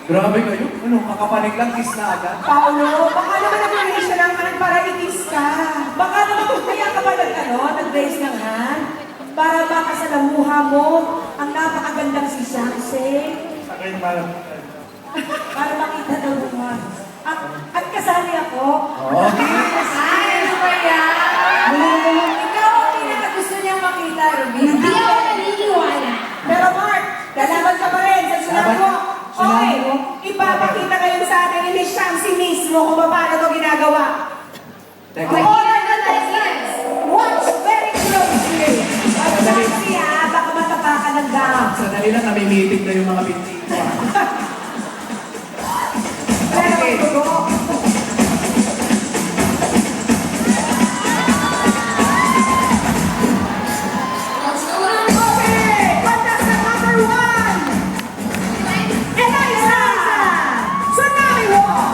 Grabe kayo. Ano, kakapanig lang, kiss na agad. Paolo, baka naman nag-raise siya ng hand para i-kiss ka. Baka naman kaya ka ba nag-raise ng hand para makasalamuha mo ang napakagandang si Shamsi. Sa kayo parang... Para makita daw mo. At kasali ako. Okay. Ay, ano ba yan? Ikaw ang pinakagusto niyang makita, Ruby. Hindi ako naniniwala. Pero Mark, lalaban ka pa rin sa sunod mo. Okay, Sinabi mo? ipapakita kayo sa akin ni Miss Shamsi mismo kung paano ito ginagawa. Teka. Okay, all right, let's watch very closely. At Shamsi baka matapakan ng gahap. Sandali lang, namimitig na yung mga binti ko. Okay. Okay, contestant number 1. Eliza! Tsunami Walk!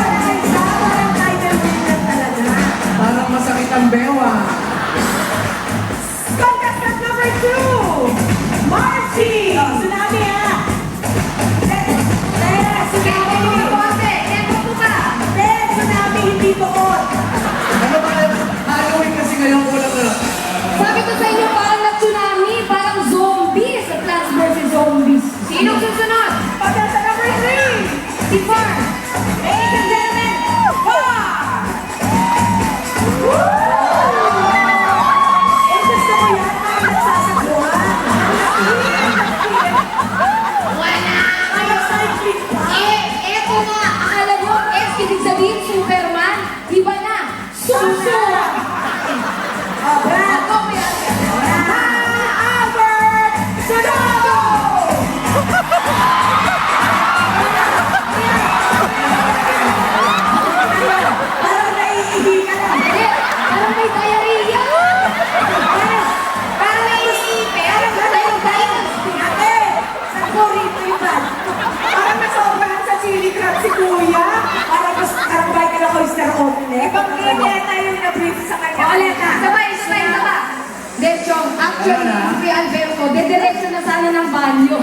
Eliza, parang title winner talaga. Parang masakit ang bewa. Contestant number 2, Marcy! Tsunami Tsunami, hindi tuon. Ano ba? Halloween kasi ngayon kulang na. Sabi ko sa inyo, parang na-tsunami, parang zombie sa Plants vs. Zombies. Sinong susunod? Contestant number 3, Si Far. ladies and gentlemen, Far! Gusto ko yan, mga nagsasagwan. Wala. Ay, cycling pa. Eto nga, akala mo, ibig sabihin, Superman, iba na. Suso. Brad! Ako, may Albert Sonogo! Parang naiihi ka lang. Parang may diarrhea. Parang naiihi. Parang Ate, saan ko rito yung bag? Parang nasobrahan sa chili crab si Kuya. Parang mas karambay ka na oyster omelet. Ibang yata yung na-brief sa kanya. Oleta, sabay. De Chong, actually, si Alberto, dediretso na sana ng banyo.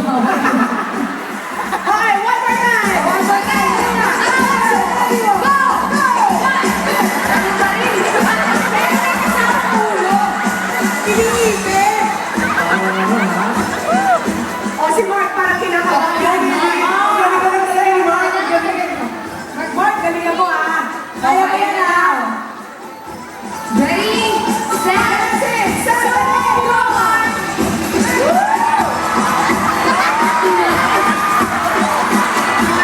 Okay, one more time! One more time! Go! Go! Ano ba rin? Pinipin! O si Mark parang kinakabahan. Galing ka lang talaga ni Mark. Mark, galingan mo Kaya mo yan Ready, set, 6, 7, 8, go Mark!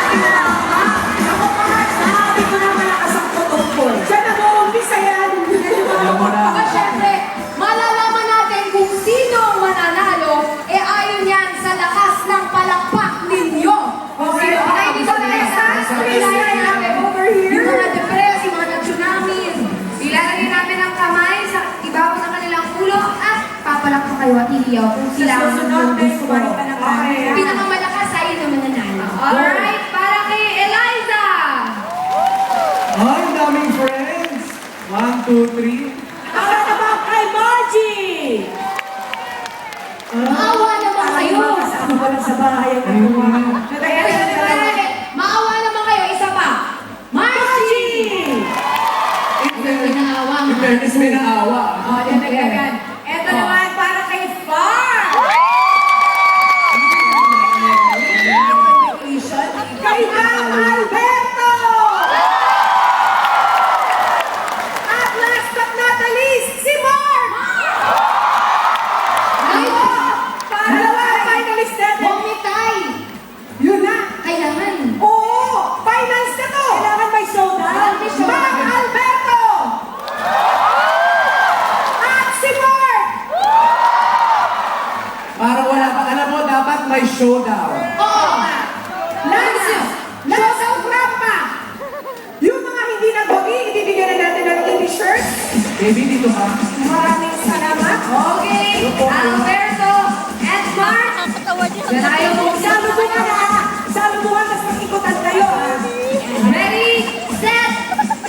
Ako Mark, sabi ko na malakas ang tutok ko. Diyan na mo, umpisa yan. Alam mo na. Aba, syempre, malalaman natin kung sino ang mananalo, ayon yan sa lakas ng palakpak ninyo. Okay, Okay, dito na next time, please line up over Yung here. mga depress, yung mga tsunami, ilalagay namin ang kamay sa ibabaw ng kanilang ulo at papalakpak kayo at iliyaw kung sila ang Susunod, gusto. bumalik ka ng camera. Pinakamalakas ay naman nanalo. Alright, para kay Eliza! Ay, ang daming friends. 1, 2, 3. Para naman kay Margie! Maawa naman kayo! Kasama ko lang sa bahay ang nagawa. Maawa naman kayo, isa pa. Margie! May naawa. In fairness, may naawa. Oh, yan agad. Ito naman para kay Far! Kay Ma'am Alberto! At last but not the least, si Mark! Para naman finalist natin. Bumitay! Yun na! Kailangan. Oo! Finals na to! Kailangan may showdown. May showdown. Ma'am Alberto! At si Mark! Para wala pa. Alam mo, dapat may showdown. Oo! Last rampa! Yung mga hindi nagwagi, ibibigyan na natin ng t-shirt. Baby, dito ka. Maraming salamat. Okay! Alberto and Mark! Yan ayaw mo. Salubungan Salubungan, mas mag-ikutan kayo Ready, set,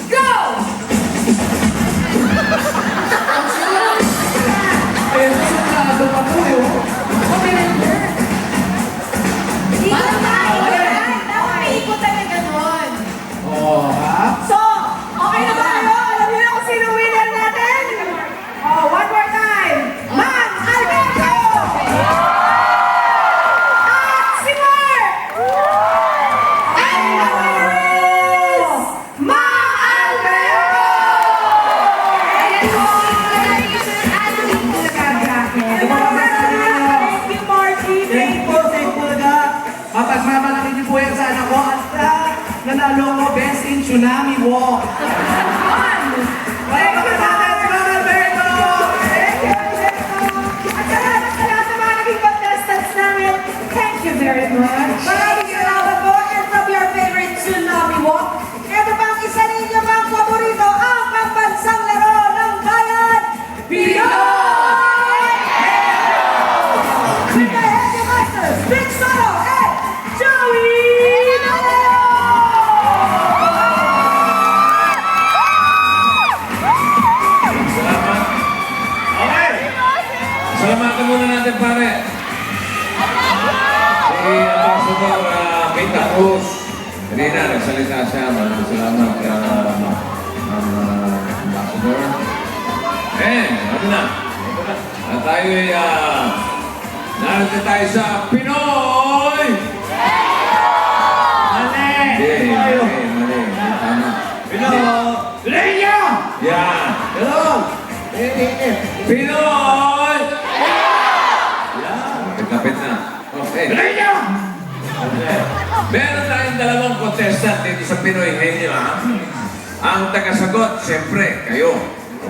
go! Eh, sunado pa po eh. Okay, Tsunami Walk. Thank you, Salamat, Alberto! Thank you, At salamat sa lahat ng mga naging contestants namin. Thank you very much. Maraming salamat po. And from your favorite Tsunami Walk, ito pa ang isa ninyo mga paborito, ang pambansang laro ng bayan, Pinoy! With the Heavy Masters, Big Soto and Joey Manalo! Salamat. Okay. Salamatan muna natin, pare. Si Ambassador Pita Cruz. Hindi na, nagsalita siya. Maraming salamat, Ambassador. Ano na? At tayo ay, narito tayo sa Pinoy! Mali! Mali. Tama. Pinoy! Yan. Hello! Pinoy! Kapit na. Okay. Meron tayong dalawang contestant dito sa Pinoy Henyo, ha? Ang tagasagot, siyempre, kayo.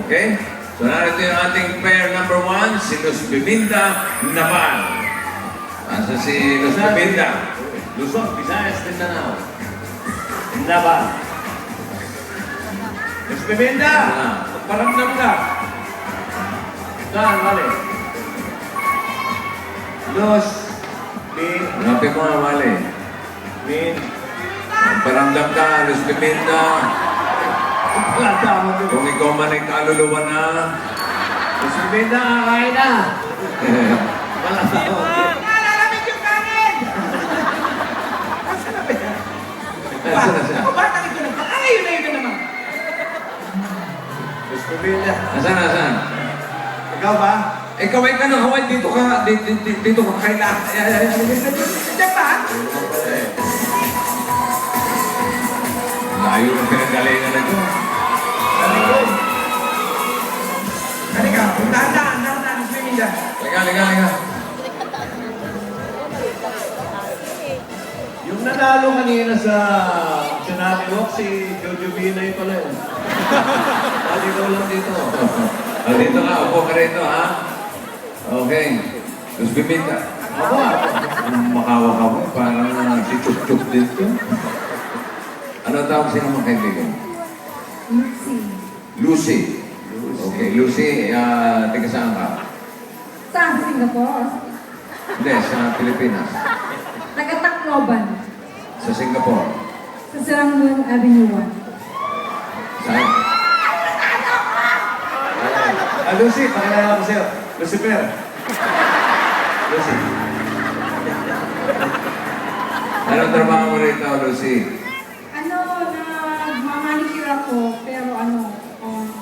Okay? So, narito yung ating pair number 1, si Luz Biminda Naval. Asa si Luz Biminda? Luzon, Visayas, Mindanao. Naval. Luz Biminda! Paramdam ka. Saan, mali? Luz. Bin. Hanapin mo nga, mali. Bin. Paramdam ka, Luz Biminda. Plata mo doon. Kung ikaw man ay kaluluwa na. Luz Biminda, kakain na. Malasa ko. Nalalamig yung kanin! Asa na siya? Bakit ito na? Ayun na yun naman! Luz Biminda. Asan? Ikaw ba? Ikaw ay kanang Hawaii, dito ka kailangan. Diyan ba? Layo ng pinagalingan na ito. Sa likod. Halika, dahan-dahan, Luz Biminda. Liga. Yung nanalo kanina sa Tsunami Walk, si Jojo Binay pala yun. Pati ko lang dito. Dito ka, upo ka rito, ha? Okay. Tapos bibita. Ako ah. Makawa ka mo, parang si Chuk-Chuk dito. Ano tawag sila mga kaibigan? Lucy. Okay, Lucy, taga saan ka? Saan? Singapore? Hindi, sa Pilipinas. Taga-Tacloban. Sa Singapore. Sa Serangoon Avenue 1. Saan? Lucy, pakilala ko sa'yo. Lucifer. Lucy. Anong trabaho mo rito, Lucy? Nagmamanicure ako, pero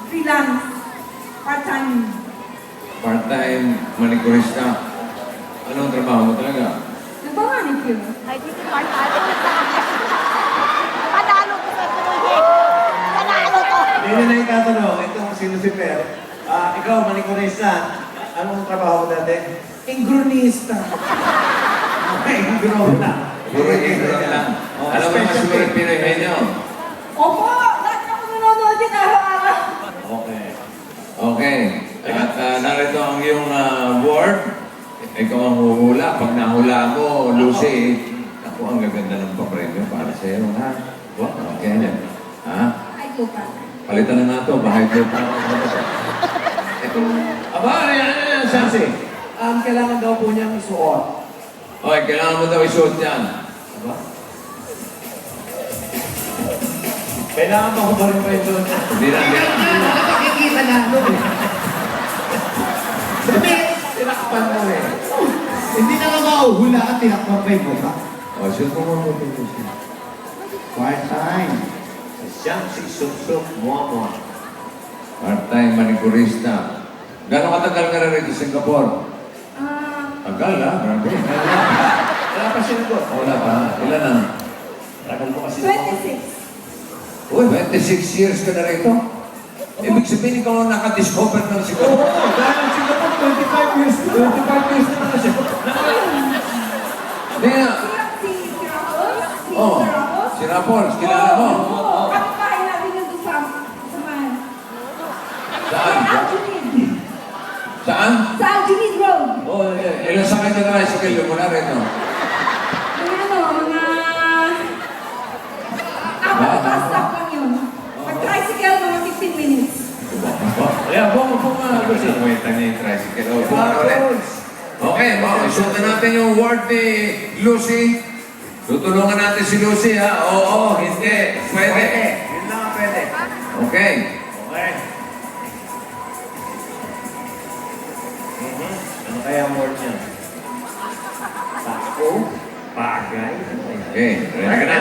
freelance, part-time. Part-time manicurista. Anong trabaho mo talaga? Nagmamanicure. Ay, dito Panalo ko sa tuloy. Panalo to. Hindi na ikatanong, itong si Lucifer. Ikaw, manikurista. Anong trabaho mo dati? Ingronista. Okay, ingro na. Puro igro lang. Alam mo yung masulit Pinoy Henyo? Opo! Lahat ako nanonood din araw-araw. Okay. Okay. At narito ang iyong word. Ikaw ang huhula. Pag nahula mo, Lucy, ako ang gaganda ng papremyo para sa iyo, ha? Okay na. Ha? Ay, ko pa. Palitan na nga ito. Bahay ko pa. Aba, ano yan, Sansi? Kailangan daw po niyang isuot. Okay, kailangan mo daw isuot yan. Aba? Kailangan ba ko ba rin pa ito? Hindi na. Nakakakikita na. Tinakpan mo eh. Hindi na nga mauhula at tinakpan pa yung mukha. O, suot mo mo dito. Part-time. Siyang si Sup-Sup Muamua. Part-time manicurista. Gano'ng katagal ka na rito sa Singapore? Tagal, ha? Grabe. Wala pa sinagot. Wala pa. Ilan na? Tagal mo kasi 26. Uy, 26 years ka na rito. Ibig sabihin, ikaw ang nakadiscover ng Oo, Singapore. dahil ang Singapore 25 years. 25 years na siya. Hindi na. Si Rapos? Si Oh, Rapos? si Rapol, kilala mo. Oo. At lakad ng tricycle yung mula rito? Mga apat na stop lang yun. Pag tricycle, mga 15 minutes. Kaya, bunga, Lucy. Kwenta niya yung tricycle. O, buwan ulit. Okay, isutan natin yung word ni Lucy. Tutulungan natin si Lucy, ha? Oo, hindi. Pwede. Yun lang ang pwede. Okay. Okay. Ano kaya ang word niya? Tako? Bagay? Okay, ready ka na?